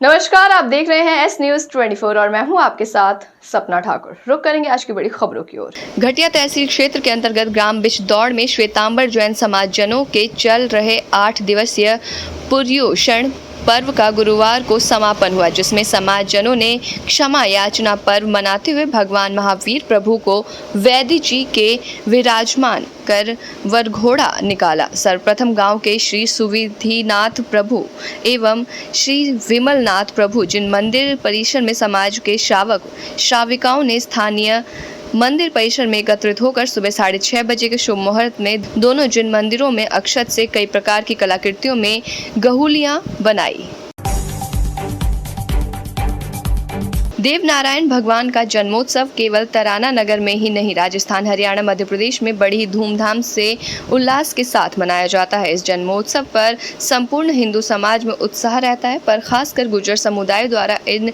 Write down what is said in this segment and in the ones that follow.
नमस्कार, आप देख रहे हैं एस न्यूज 24 और मैं हूं आपके साथ सपना ठाकुर। रुक करेंगे आज की बड़ी खबरों की ओर। घटिया तहसील क्षेत्र के अंतर्गत ग्राम बिछदौड़ में श्वेतांबर जैन समाज जनों के चल रहे 8 दिवसीय पर्युषण पर्व का गुरुवार को समापन हुआ, जिसमें समाज जनों ने क्षमा याचना पर्व मनाते हुए भगवान महावीर प्रभु को वैद्य जी के विराजमान कर वरघोड़ा निकाला। सर्वप्रथम गांव के श्री सुविधिनाथ प्रभु एवं श्री विमलनाथ प्रभु जिन मंदिर परिसर में समाज के श्रावक श्राविकाओं ने स्थानीय मंदिर परिसर में एकत्रित होकर सुबह 6:30 बजे के शुभ मुहूर्त में दोनों जिन मंदिरों में अक्षत से कई प्रकार की कलाकृतियों में गहुलियां बनाई। देवनारायण भगवान का जन्मोत्सव केवल तराना नगर में ही नहीं, राजस्थान, हरियाणा, मध्य प्रदेश में बड़ी धूमधाम से उल्लास के साथ मनाया जाता है। इस जन्मोत्सव पर संपूर्ण हिंदू समाज में उत्साह रहता है, पर खासकर गुर्जर समुदाय द्वारा इन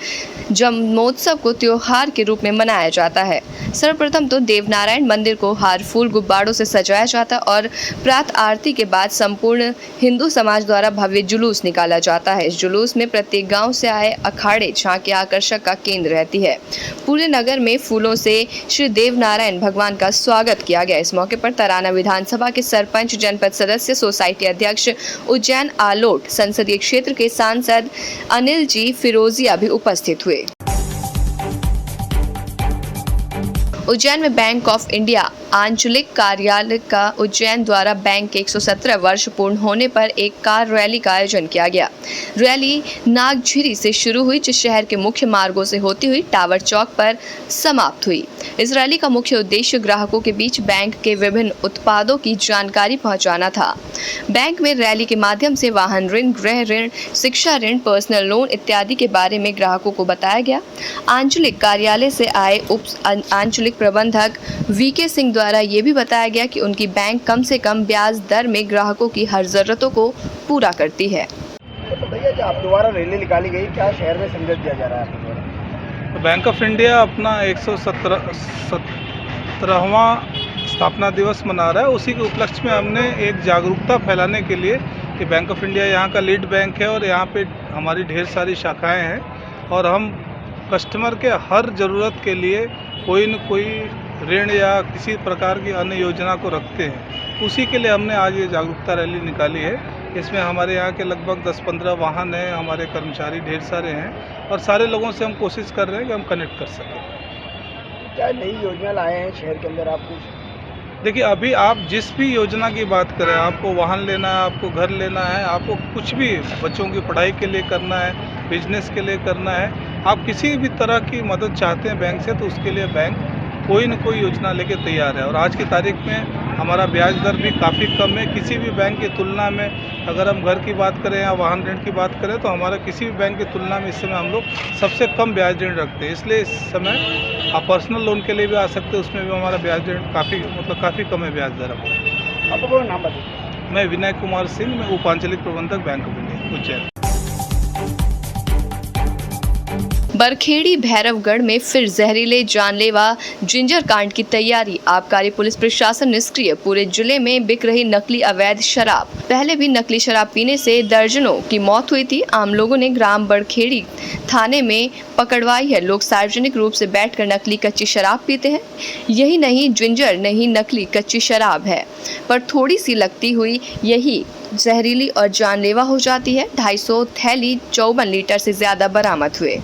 जन्मोत्सव को त्योहार के रूप में मनाया जाता है। सर्वप्रथम तो देवनारायण मंदिर को हार फूल गुब्बारों से सजाया जाता है और प्रातः आरती के बाद संपूर्ण हिंदू समाज द्वारा भव्य जुलूस निकाला जाता है। इस जुलूस में प्रत्येक गाँव से आए अखाड़े झांकी आकर्षक का केंद्र रहती है। पूरे नगर में फूलों से श्री देवनारायण भगवान का स्वागत किया गया। इस मौके पर तराना विधानसभा के सरपंच, जनपद सदस्य, सोसाइटी अध्यक्ष, उज्जैन आलोट संसदीय क्षेत्र के सांसद अनिल जी फिरोजिया भी उपस्थित हुए। उज्जैन में बैंक ऑफ इंडिया आंचलिक कार्यालय का उज्जैन द्वारा बैंक के 117 वर्ष पूर्ण होने पर एक कार रैली का आयोजन किया गया। रैली नागझिरी से शुरू हुई, जो शहर के मुख्य मार्गों से होती हुई टावर चौक पर समाप्त हुई। इस रैली का मुख्य उद्देश्य ग्राहकों के बीच बैंक के विभिन्न उत्पादों की जानकारी पहुंचाना था। बैंक में रैली के माध्यम से वाहन ऋण, गृह ऋण, शिक्षा ऋण, पर्सनल लोन इत्यादि के बारे में ग्राहकों को बताया गया। आंचलिक कार्यालय से आए उप आंचलिक प्रबंधक वीके सिंह द्वारा ये भी बताया गया कि उनकी बैंक कम से कम ब्याज दर में ग्राहकों की हर जरूरतों को पूरा करती है। तो भैया, जो आप द्वारा रैली निकाली गई, क्या शहर में संदेश दिया जा रहा है आपके द्वारा? बैंक ऑफ इंडिया अपना 117वां स्थापना दिवस मना रहा है। उसी के उपलक्ष्य में हमने एक जागरूकता फैलाने के लिए कि बैंक ऑफ इंडिया यहाँ का लीड बैंक है और यहाँ पे हमारी ढेर सारी शाखाएं हैं और हम कस्टमर के हर ज़रूरत के लिए कोई न कोई ऋण या किसी प्रकार की अन्य योजना को रखते हैं। उसी के लिए हमने आज ये जागरूकता रैली निकाली है। इसमें हमारे यहाँ के लगभग 10-15 वाहन हैं, हमारे कर्मचारी ढेर सारे हैं और सारे लोगों से हम कोशिश कर रहे हैं कि हम कनेक्ट कर सकें। क्या नई योजना लाए हैं शहर के अंदर आप कुछ? देखिए, अभी आप जिस भी योजना की बात करें, आपको वाहन लेना है, आपको घर लेना है, आपको कुछ भी बच्चों की पढ़ाई के लिए करना है, बिजनेस के लिए करना है, आप किसी भी तरह की मदद चाहते हैं बैंक से, तो उसके लिए बैंक कोई न कोई योजना लेके तैयार है। और आज की तारीख में हमारा ब्याज दर भी काफ़ी कम है। किसी भी बैंक की तुलना में अगर हम घर की बात करें या वाहन ऋण की बात करें तो हमारा किसी भी बैंक की तुलना में इस समय हम लोग सबसे कम ब्याज ऋण रखते हैं। इसलिए इस समय आप पर्सनल लोन के लिए भी आ सकते हैं, उसमें भी हमारा ब्याज ऋण काफ़ी कम है ब्याज दर हमारा। आपको नाम बताइए। मैं विनय कुमार सिंह, मैं उपांचलिक प्रबंधक bank of India Ujjain. Barkhedi Bhairavgarh में फिर जहरीले जानलेवा जिंजर कांड की तैयारी, आबकारी पुलिस प्रशासन निष्क्रिय, पूरे जिले में बिक रही नकली अवैध शराब। पहले भी नकली शराब पीने से दर्जनों की मौत हुई थी। आम लोगों ने ग्राम बरखेड़ी थाने में पकड़वाई है। लोग सार्वजनिक रूप से बैठकर नकली कच्ची शराब पीते हैं। यही नहीं, जिंजर नहीं, नकली कच्ची शराब है, पर थोड़ी सी लगती हुई यही जहरीली और जानलेवा हो जाती है। 250 थैली 54 लीटर से ज्यादा बरामद हुए।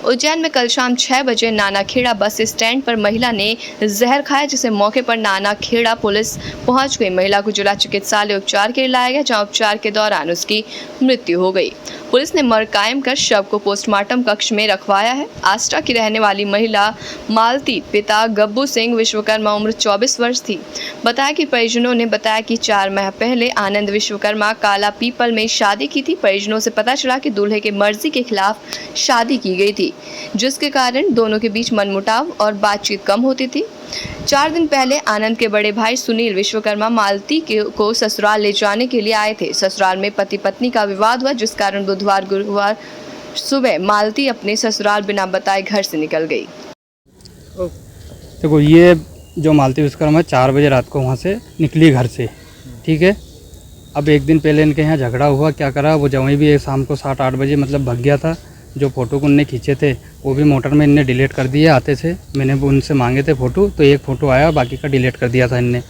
उज्जैन में कल शाम 6 बजे नानाखेड़ा बस स्टैंड पर महिला ने जहर खाया, जिसे मौके पर नानाखेड़ा पुलिस पहुंच गई। महिला को जिला चिकित्सालय उपचार के लिए लाया गया, जहां उपचार के दौरान उसकी मृत्यु हो गई। पुलिस ने मर्ग कायम कर शव को पोस्टमार्टम कक्ष में रखवाया है। आष्टा की रहने वाली महिला मालती, पिता गब्बू सिंह विश्वकर्मा, उम्र 24 वर्ष थी। बताया कि परिजनों ने बताया कि 4 माह पहले आनंद विश्वकर्मा काला पीपल में शादी की थी। परिजनों से पता चला कि दूल्हे की मर्जी के खिलाफ शादी की गई थी, जिसके कारण दोनों के बीच मनमुटाव और बातचीत कम होती थी। 4 दिन पहले आनंद के बड़े भाई सुनील विश्वकर्मा मालती को ससुराल ले जाने के लिए आए थे। ससुराल में पति पत्नी का विवाद हुआ, जिस कारण बुधवार गुरुवार सुबह मालती अपने ससुराल बिना बताए घर से निकल गई। देखो, ये जो मालती विश्वकर्मा 4 बजे रात को वहाँ से निकली घर से, ठीक है। अब एक दिन पहले इनके यहाँ झगड़ा हुआ, क्या करा वो जवाई भी शाम को 7-8 बजे मतलब भाग गया था। जो फ़ोटो को उनने खींचे थे वो भी मोटर में इनने डिलीट कर दिए आते से। मैंने उनसे मांगे थे फ़ोटो, तो एक फ़ोटो आया, बाकी का डिलीट कर दिया था इनने।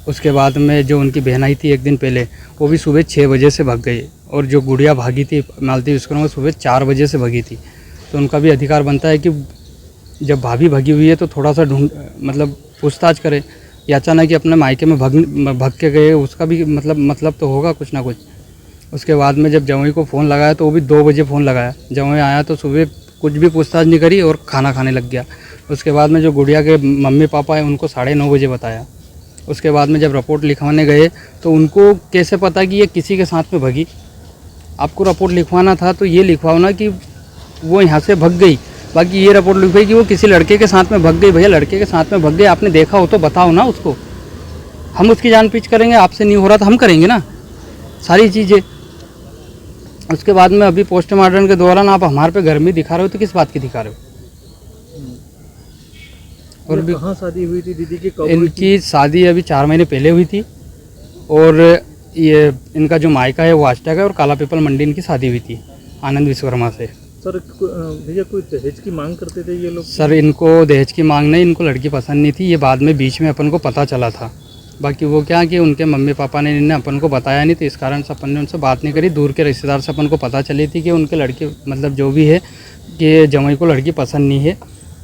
उसके बाद में जो उनकी बहन आई थी एक दिन पहले, वो भी सुबह 6 बजे से भाग गई। और जो गुड़िया भागी थी मालती विश्वकर्मा, वो सुबह 4 बजे से भागी थी। तो उनका भी अधिकार बनता है कि जब भाभी भागी हुई है तो थोड़ा सा मतलब पूछताछ करे। या अचानक कि अपने मायके में भाग के गए, उसका भी मतलब तो होगा कुछ ना कुछ। उसके बाद में जब जवाई को फ़ोन लगाया तो वो भी 2 बजे फ़ोन लगाया। जवाई आया तो सुबह कुछ भी पूछताछ नहीं करी और खाना खाने लग गया। उसके बाद में जो गुड़िया के मम्मी पापा हैं उनको 9:30 बजे बताया। उसके बाद में जब रिपोर्ट लिखवाने गए तो उनको कैसे पता कि ये किसी के साथ में भागी। आपको रिपोर्ट लिखवाना था तो ये लिखवाओ ना कि वो यहाँ से भाग गई, बाकी ये रिपोर्ट लिखवाई कि वो किसी लड़के के साथ में भाग गई। भैया लड़के के साथ में भाग गई, आपने देखा हो तो बताओ ना उसको। हम उसकी जान पीछ करेंगे, आपसे नहीं हो रहा तो हम करेंगे ना सारी चीज़ें। उसके बाद में अभी पोस्टमार्टम के दौरान आप हमारे पे घर में दिखा रहे हो तो किस बात की दिखा रहे हो? और भी कहाँ शादी हुई थी दीदी की, कब हुई थी? इनकी शादी अभी 4 महीने पहले हुई थी। और ये इनका जो मायका है वो आष्टक है और काला पीपल मंडी इनकी शादी हुई थी आनंद विश्वकर्मा से। सर भैया कोई दहेज की मांग करते थे ये लोग? सर इनको दहेज की मांग नहीं, इनको लड़की पसंद नहीं थी। ये बाद में बीच में अपन को पता चला था। बाकी वो क्या कि उनके मम्मी पापा ने इन्हें अपन को बताया नहीं, तो इस कारण से अपन ने उनसे बात नहीं करी। दूर के रिश्तेदार से अपन को पता चली थी कि उनके लड़के मतलब जो भी है कि जमाई को लड़की पसंद नहीं है,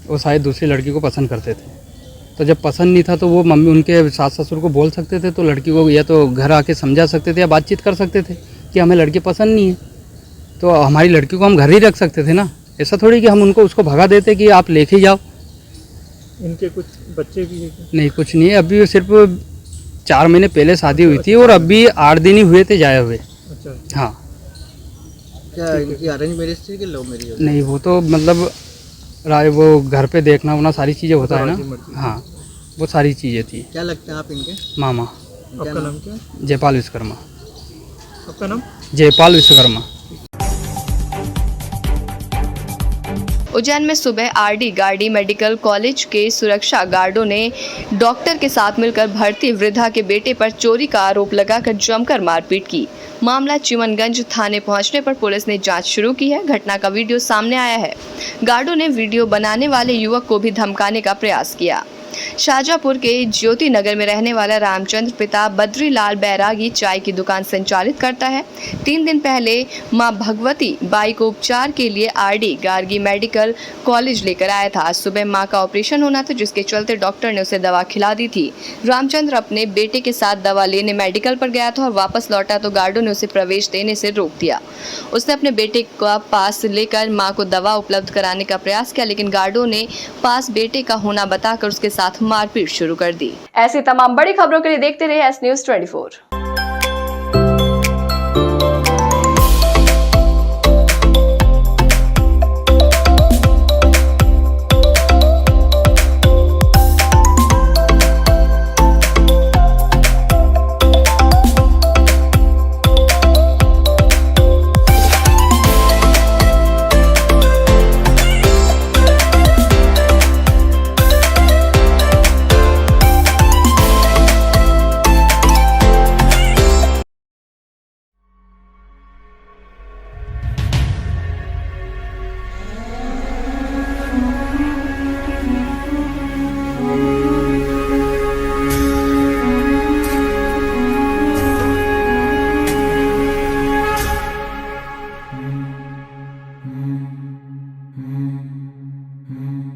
वो शायद दूसरी लड़की को पसंद करते थे। तो जब पसंद नहीं था तो वो मम्मी उनके सास ससुर को बोल सकते थे, तो लड़की को या तो घर आके समझा सकते थे या बातचीत कर सकते थे कि हमें लड़की पसंद नहीं है, तो हमारी लड़की को हम घर ही रख सकते थे ना। ऐसा थोड़ी कि हम उनको उसको भगा देते कि आप लेके जाओ। इनके कुछ बच्चे भी हैं क्या? नहीं, कुछ नहीं है। अभी सिर्फ 4 महीने पहले शादी हुई थी और अभी 8 दिन ही हुए थे जाए हुए। अच्छा, हाँ। क्या इनकी अरेंज मैरिज थी कि लव मैरिज? नहीं, वो तो मतलब वो घर पे देखना होना सारी चीज़ें होता है राजी ना। मर्जी। हाँ, वो सारी चीज़ें थी। क्या लगता है आप इनके? मामा आपका नाम क्या है? जयपाल विश्वकर्मा। आपका नाम? जयपाल विश्वकर्मा। उज्जैन में सुबह आरडी गार्डी मेडिकल कॉलेज के सुरक्षा गार्डों ने डॉक्टर के साथ मिलकर भर्ती वृद्धा के बेटे पर चोरी का आरोप लगाकर जमकर मारपीट की। मामला चिमनगंज थाने पहुंचने पर पुलिस ने जांच शुरू की है। घटना का वीडियो सामने आया है। गार्डों ने वीडियो बनाने वाले युवक को भी धमकाने का प्रयास किया। शाहजहांपुर के ज्योति नगर में रहने वाला रामचंद्र पिता बद्रीलाल बैरागी चाय की दुकान संचालित करता है। 3 दिन पहले मां भगवती बाई को उपचार के लिए आरडी गार्गी मेडिकल कॉलेज लेकर आया था। आज सुबह मां का ऑपरेशन होना था, जिसके चलते डॉक्टर ने उसे दवा खिला दी थी। रामचंद्र अपने बेटे के साथ दवा लेने मेडिकल पर गया था और वापस लौटा तो गार्डों ने उसे प्रवेश देने से रोक दिया। उसने अपने बेटे का पास लेकर मां को दवा उपलब्ध कराने का प्रयास किया, लेकिन गार्डों ने पास बेटे का होना बताकर उसके साथ मारपीट शुरू कर दी। ऐसी तमाम बड़ी खबरों के लिए देखते रहिए एस न्यूज़ 24।